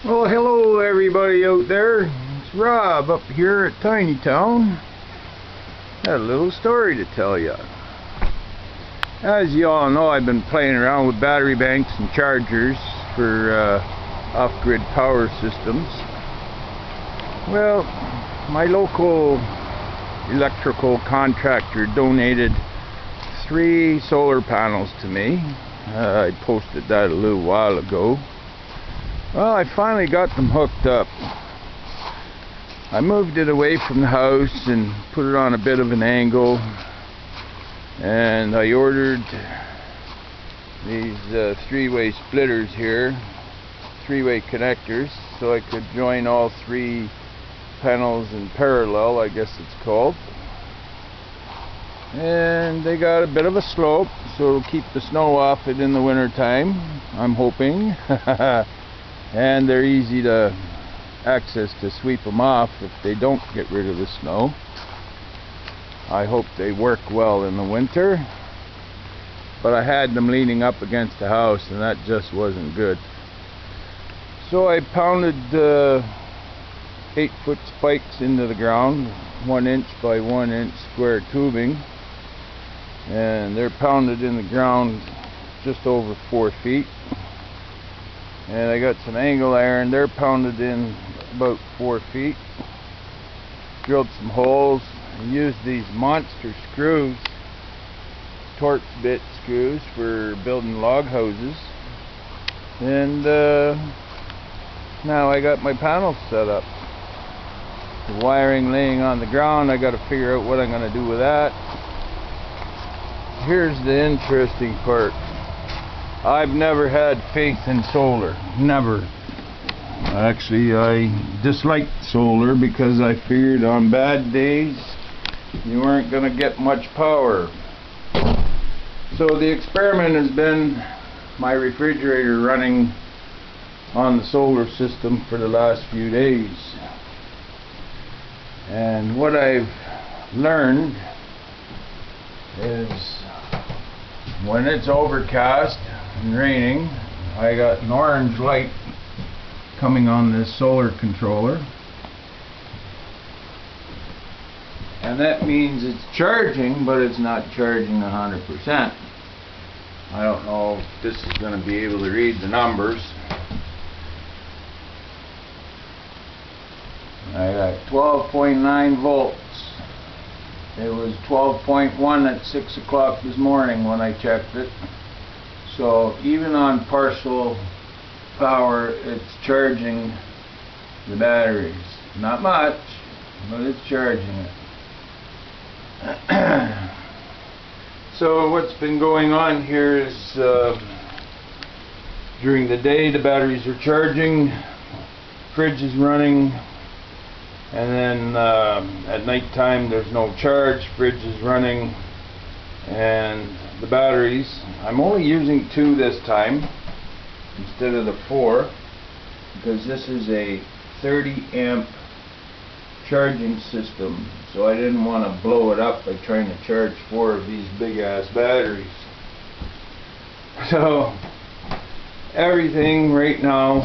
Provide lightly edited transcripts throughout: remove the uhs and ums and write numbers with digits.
Well, hello everybody out there. It's Rob up here at Tiny Town. Got a little story to tell you. As you all know, I've been playing around with battery banks and chargers for off-grid power systems. Well, my local electrical contractor donated 3 solar panels to me. I posted that a little while ago. Well, I finally got them hooked up. I moved it away from the house and put it on a bit of an angle, and I ordered these 3-way splitters here, 3-way connectors, so I could join all 3 panels in parallel, I guess it's called. And they got a bit of a slope, so it'll keep the snow off it in the winter time, I'm hoping. And they're easy to access to sweep them off if they don't get rid of the snow. I hope they work well in the winter, but I had them leaning up against the house and that just wasn't good. So I pounded 8-foot spikes into the ground, 1 inch by 1 inch square tubing, and they're pounded in the ground just over 4 feet. And I got some angle iron, they're pounded in about 4 feet. Drilled some holes and used these monster screws, torque bit screws, for building log houses. And now I got my panels set up. The wiring laying on the ground, I got to figure out what I'm going to do with that. Here's the interesting part. I've never had faith in solar, never. Actually, I disliked solar because I figured on bad days you weren't going to get much power. So the experiment has been my refrigerator running on the solar system for the last few days. And what I've learned is when it's overcast and raining, I got an orange light coming on this solar controller, and that means it's charging, but it's not charging 100%. I don't know if this is going to be able to read the numbers. I got 12.9 volts. It was 12.1 at 6 o'clock this morning when I checked it. So even on partial power, it's charging the batteries. Not much, but it's charging it. So what's been going on here is during the day the batteries are charging, fridge is running, and then at night time there's no charge, fridge is running, and the batteries, I'm only using 2 this time instead of the 4, because this is a 30 amp charging system, so I didn't want to blow it up by trying to charge 4 of these big ass batteries. So everything right now,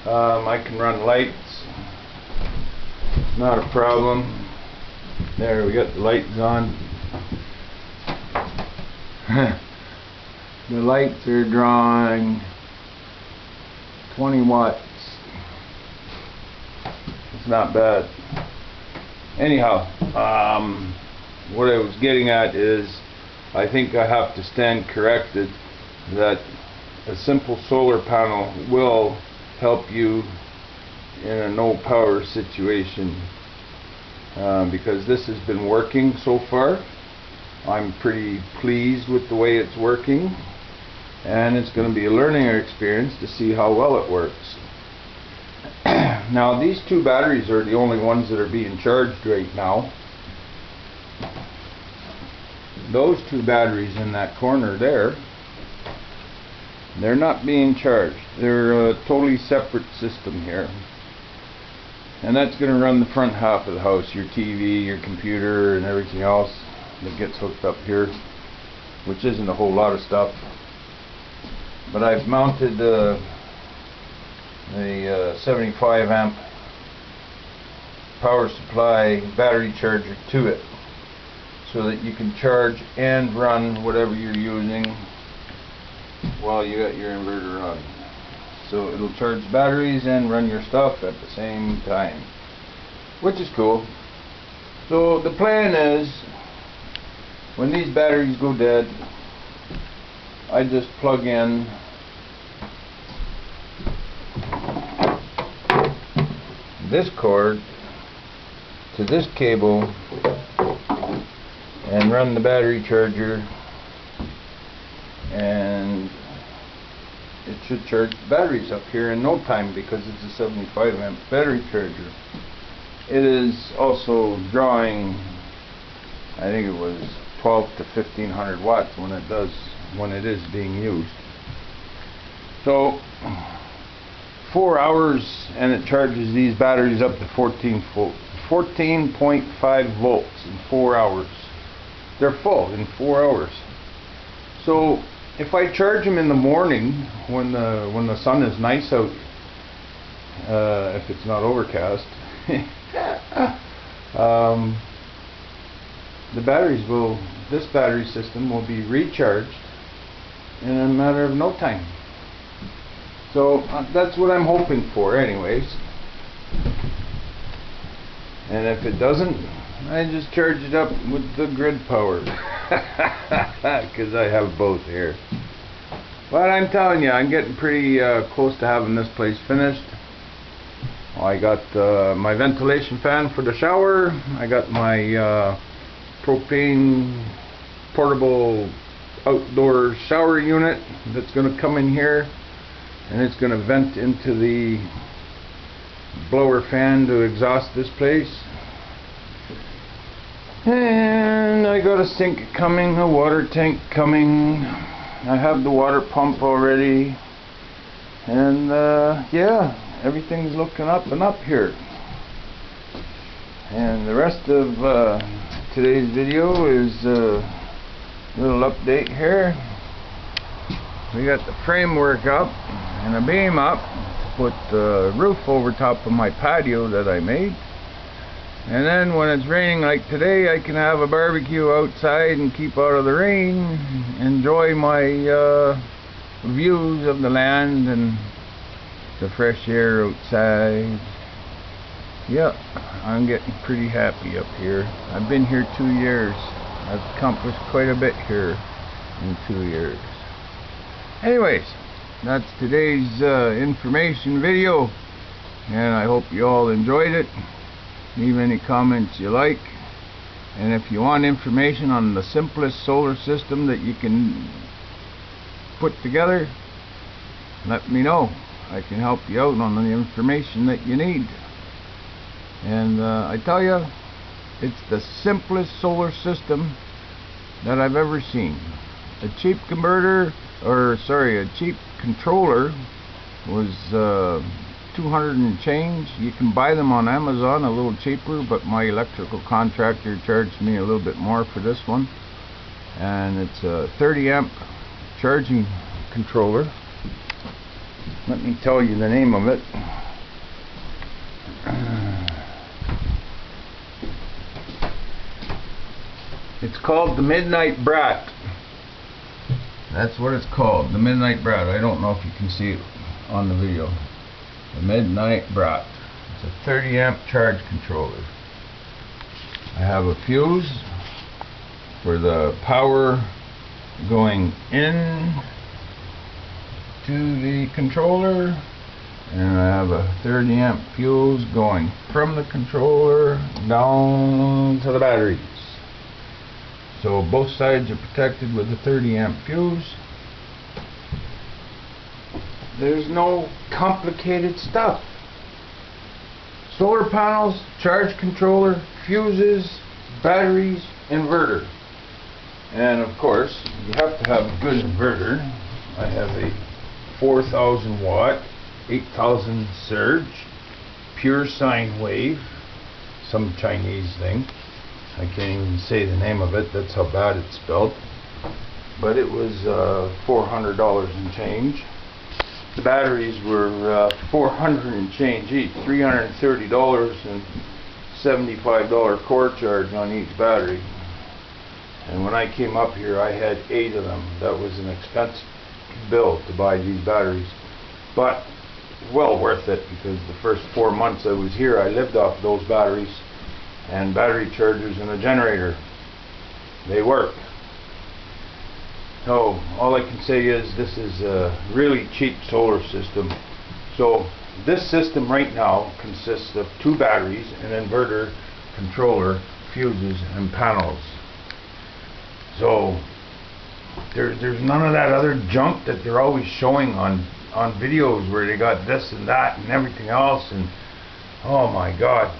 I can run lights, not a problem. There, we got the lights on. The lights are drawing 20 watts. It's not bad. Anyhow, what I was getting at is I think I have to stand corrected that a simple solar panel will help you in a no power situation, because this has been working so far. I'm pretty pleased with the way it's working, and it's going to be a learning experience to see how well it works. Now these 2 batteries are the only ones that are being charged right now. Those 2 batteries in that corner there, they're not being charged. They're a totally separate system here. And that's going to run the front half of the house, your TV, your computer, and everything else that gets hooked up here, which isn't a whole lot of stuff. But I've mounted a 75 amp power supply battery charger to it, so that you can charge and run whatever you're using while you got your inverter on. So it'll charge batteries and run your stuff at the same time, which is cool. So the plan is, when these batteries go dead, I just plug in this cord to this cable and run the battery charger, and it should charge the batteries up here in no time, because it's a 75 amp battery charger. It is also drawing, I think it was 12 to 1500 watts when it is being used. So 4 hours and it charges these batteries up to 14.5 volts in 4 hours. They're full in 4 hours. So if I charge them in the morning when the sun is nice out, if it's not overcast, this battery system will be recharged in a matter of no time. So that's what I'm hoping for anyways. And if it doesn't, I just charge it up with the grid power, because I have both here. But I'm telling you, I'm getting pretty close to having this place finished. I got my ventilation fan for the shower. I got my propane portable outdoor shower unit that's going to come in here, and it's going to vent into the blower fan to exhaust this place. And I got a sink coming, a water tank coming. I have the water pump already, and yeah, everything's looking up and up here. And the rest of today's video is a little update here. We got the framework up and a beam up to put the roof over top of my patio that I made. And then when it's raining like today, I can have a barbecue outside and keep out of the rain, enjoy my views of the land and the fresh air outside. Yeah, I'm getting pretty happy up here. I've been here 2 years. I've accomplished quite a bit here in 2 years. Anyways, that's today's information video, and I hope you all enjoyed it. Leave any comments you like, and if you want information on the simplest solar system that you can put together, let me know. I can help you out on the information that you need. And I tell you, it's the simplest solar system that I've ever seen. A cheap controller was 200 and change. You can buy them on Amazon a little cheaper, but my electrical contractor charged me a little bit more for this one. And it's a 30 amp charging controller. Let me tell you the name of it. It's called the Midnight Brat. That's what it's called, the Midnight Brat. I don't know if you can see it on the video. The Midnight Brat. It's a 30 amp charge controller. I have a fuse for the power going in to the controller, and I have a 30 amp fuse going from the controller down to the batteries. So both sides are protected with a 30 amp fuse. There's no complicated stuff. Solar panels, charge controller, fuses, batteries, inverter. And of course, you have to have a good inverter. I have a 4,000 watt, 8,000 surge, pure sine wave, some Chinese thing. I can't even say the name of it, that's how bad it's spelled. But it was $400 and change. The batteries were $400 and change each, $330 and $75 core charge on each battery. And when I came up here, I had 8 of them. That was an expensive bill to buy these batteries, but well worth it, because the first 4 months I was here, I lived off those batteries and battery chargers and a generator. They work. So all I can say is this is a really cheap solar system. So this system right now consists of 2 batteries, an inverter, controller, fuses, and panels. So there's none of that other junk that they're always showing on videos where they got this and that and everything else, and oh my god,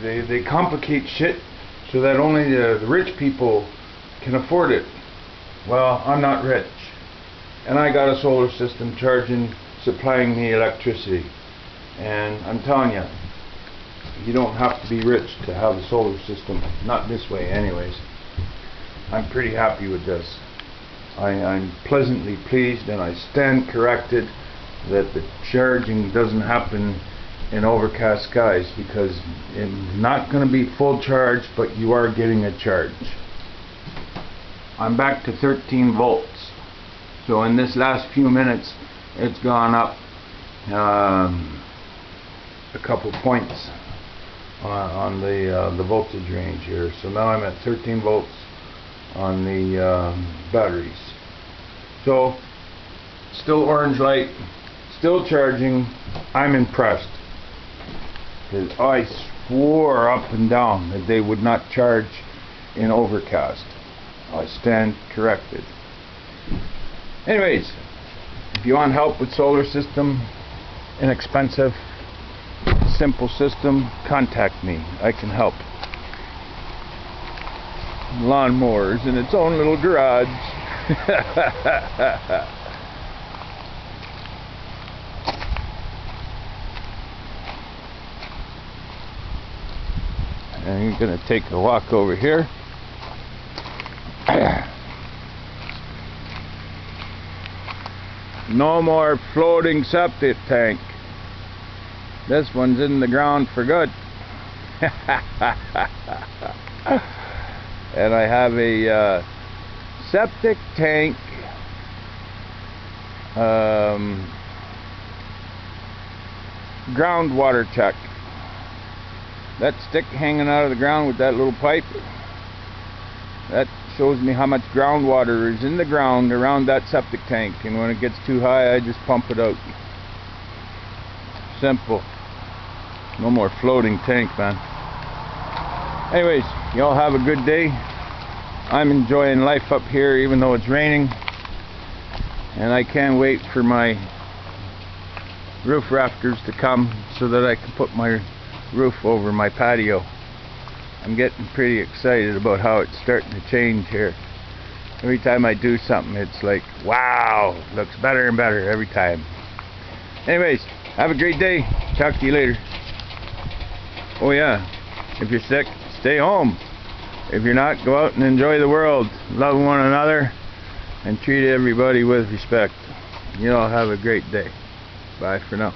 they complicate shit so that only the rich people can afford it. Well, I'm not rich, and I got a solar system supplying me electricity, and I'm telling you, you don't have to be rich to have a solar system, not this way anyways. I'm pretty happy with this. I'm pleasantly pleased, and I stand corrected that the charging doesn't happen in overcast skies, because it's not going to be full charge, but you are getting a charge. I'm back to 13 volts. So in this last few minutes, it's gone up a couple points on the voltage range here. So now I'm at 13 volts on the batteries. So still orange light, still charging. I'm impressed, because I swore up and down that they would not charge in overcast. I stand corrected. Anyways, if you want help with solar system, inexpensive, simple system, contact me. I can help. Lawnmowers in its own little garage. And you're going to take a walk over here. No more floating septic tank. This one's in the ground for good. And I have a septic tank groundwater check. That stick hanging out of the ground with that little pipe, that shows me how much groundwater is in the ground around that septic tank, and when it gets too high I just pump it out. Simple. No more floating tank, man. Anyways, y'all have a good day. I'm enjoying life up here even though it's raining, and I can't wait for my roof rafters to come so that I can put my roof over my patio. I'm getting pretty excited about how it's starting to change here. Every time I do something, it's like, wow, looks better and better every time. Anyways, have a great day. Talk to you later. Oh yeah, if you're sick, stay home. If you're not, go out and enjoy the world. Love one another and treat everybody with respect. You all have a great day. Bye for now.